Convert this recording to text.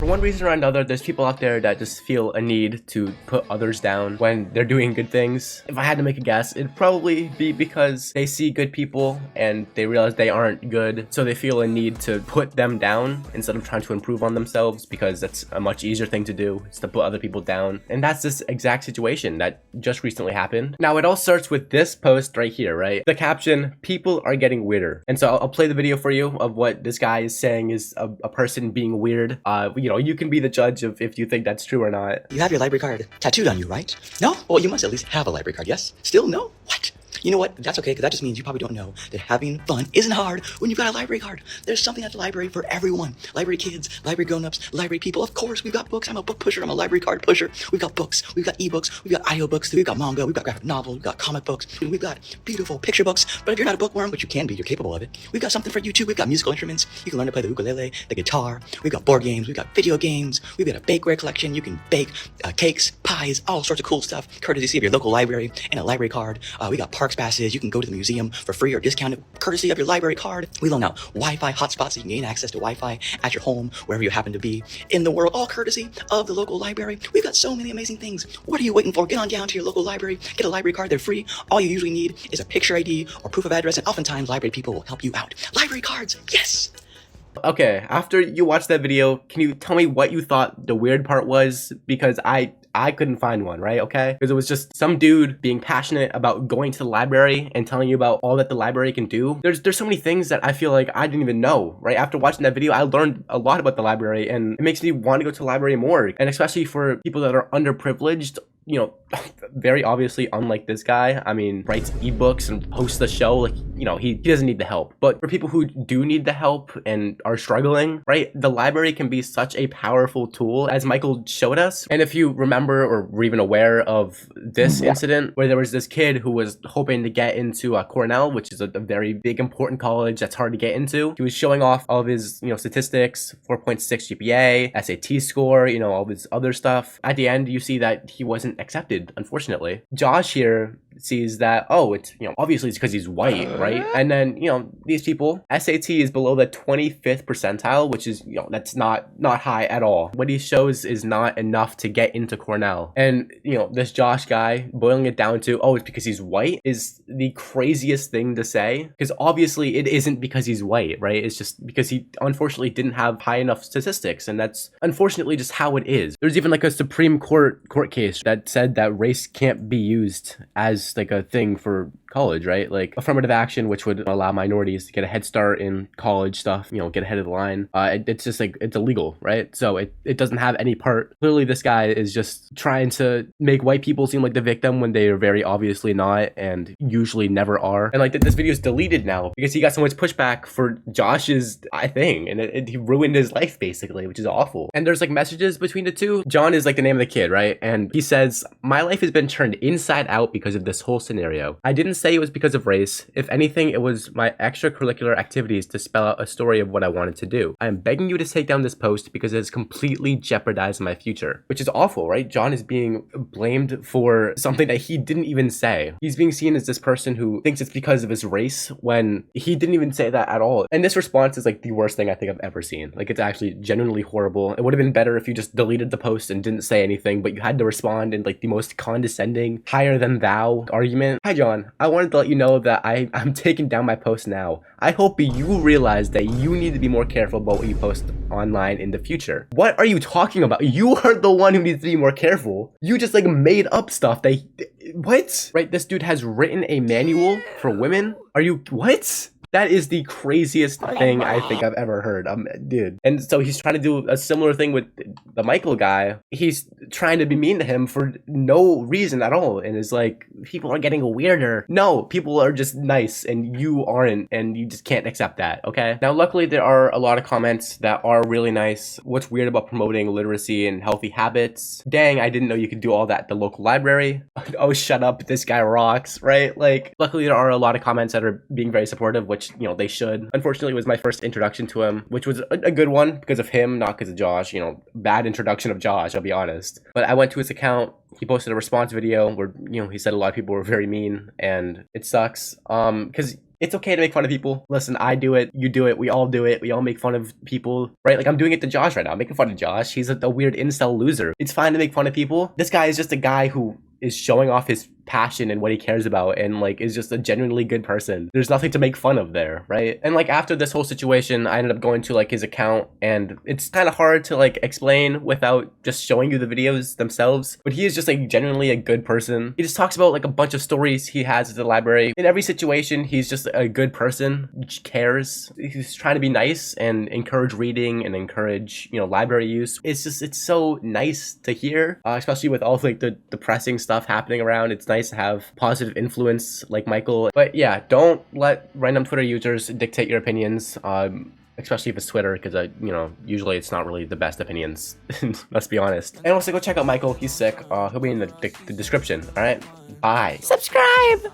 one reason or another, there's people out there that just feel a need to put others down when they're doing good things. If I had to make a guess, it'd probably be because they see good people and they realize they aren't good, so they feel a need to put them down instead of trying to improve on themselves, because that's a much easier thing to do, is to put other people down. And that's this exact situation that just recently happened. Now, it all starts with this post right here, right? The caption, "People are getting weirder." And so I'll play the video for you of what this guy is saying is a person being weird. You know, you can be the judge of if you think that's true or not. You have your library card tattooed on you, right? No? Well, you must at least have a library card, yes? Still no? What? You know what? That's okay, because that just means you probably don't know that having fun isn't hard when you've got a library card. There's something at the library for everyone. Library kids, library grown-ups, library people. Of course, we've got books. I'm a book pusher. I'm a library card pusher. We've got books. We've got ebooks. We've got IO books. We've got manga. We've got graphic novels. We've got comic books. We've got beautiful picture books. But if you're not a bookworm, which you can be, you're capable of it, we've got something for you too. We've got musical instruments. You can learn to play the ukulele, the guitar. We've got board games. We've got video games. We've got a bakeware collection. You can bake cakes, pies, all sorts of cool stuff, courtesy of your local library and a library card. We got parks passes. You can go to the museum for free or discounted, courtesy of your library card. We loan out Wi-Fi hotspots so you can gain access to Wi-Fi at your home, wherever you happen to be in the world, all courtesy of the local library. We've got so many amazing things. What are you waiting for? Get on down to your local library, get a library card. They're free. All you usually need is a picture ID or proof of address, and oftentimes library people will help you out. Library cards, yes! Okay, after you watched that video, can you tell me what you thought the weird part was? Because I couldn't find one, right? Okay, because it was just some dude being passionate about going to the library and telling you about all that the library can do. There's so many things that I feel like I didn't even know, right? After watching that video, I learned a lot about the library, and it makes me want to go to the library more. And especially for people that are underprivileged, you know, very obviously, unlike this guy, I mean, writes ebooks and hosts the show, like, you know, he doesn't need the help. But for people who do need the help and are struggling, right, the library can be such a powerful tool, as Michael showed us. And if you remember or were even aware of this incident where there was this kid who was hoping to get into Cornell, which is a very big, important college that's hard to get into. He was showing off all of his, you know, statistics, 4.6 GPA, SAT score, you know, all this other stuff. At the end, you see that he wasn't accepted, unfortunately. Josh here sees that, oh, it's, you know, obviously it's because he's white, right? And then, you know, these people, SAT is below the 25th percentile, which is, you know, that's not high at all. What he shows is not enough to get into Cornell. And, you know, this Josh guy, boiling it down to, oh, it's because he's white, is the craziest thing to say, because obviously it isn't because he's white, right? It's just because he unfortunately didn't have high enough statistics, and that's unfortunately just how it is. There's even like a Supreme Court case that said that race can't be used as like a thing for college, right? Like affirmative action, which would allow minorities to get a head start in college stuff, you know, get ahead of the line. It's just like, it's illegal, right? So it doesn't have any part. Clearly this guy is just trying to make white people seem like the victim when they are very obviously not, and usually never are. And like this video is deleted now because he got so much pushback for Josh's thing, and he ruined his life basically, which is awful. And there's like messages between the two. John is like the name of the kid, right? And he says, "My life has been turned inside out because of this whole scenario. I didn't say it was because of race. If anything, it was my extracurricular activities to spell out a story of what I wanted to do. I am begging you to take down this post because it has completely jeopardized my future." Which is awful, right? John is being blamed for something that he didn't even say. He's being seen as this person who thinks it's because of his race when he didn't even say that at all. And this response is like the worst thing I think I've ever seen. Like, it's actually genuinely horrible. It would have been better if you just deleted the post and didn't say anything, but you had to respond in like the most condescending, higher than thou argument. "Hi John, I wanted to let you know that I'm taking down my post now. I hope you realize that you need to be more careful about what you post online in the future." What are you talking about? You are the one who needs to be more careful. You just like made up stuff that what? Right, this dude has written a manual for women. Are you what? That is the craziest thing I think I've ever heard. Dude. And so he's trying to do a similar thing with the Michael guy. He's trying to be mean to him for no reason at all. And it's like, people are getting weirder. No, people are just nice and you aren't, and you just can't accept that, okay? Now, luckily, there are a lot of comments that are really nice. What's weird about promoting literacy and healthy habits? Dang, I didn't know you could do all that at the local library. Oh, shut up, this guy rocks, right? Like, luckily, there are a lot of comments that are being very supportive, which, you know, they should. Unfortunately, it was my first introduction to him, which was a good one because of him, not because of Josh. You know, bad introduction of Josh, I'll be honest. But I went to his account. He posted a response video where, you know, he said a lot of people were very mean, and it sucks. Because It's okay to make fun of people. Listen, I do it, you do it, we all do it. We all make fun of people, right? Like I'm doing it to Josh right now. I'm making fun of Josh. He's a weird incel loser. It's fine to make fun of people. This guy is just a guy who is showing off his passion and what he cares about and like is just a genuinely good person. There's nothing to make fun of there, right? And like after this whole situation, I ended up going to like his account, and it's kind of hard to like explain without just showing you the videos themselves, but he is just like genuinely a good person. He just talks about like a bunch of stories he has at the library. In every situation, he's just a good person, cares. He's trying to be nice and encourage reading and encourage, you know, library use. It's so nice to hear, especially with all of, like the depressing stuff happening around. It's nice to have positive influence like Michael. But yeah, don't let random Twitter users dictate your opinions, especially if it's Twitter, because you know, usually it's not really the best opinions. Let's be honest. And also go check out Michael. He's sick. He'll be in the description. All right, bye. Subscribe.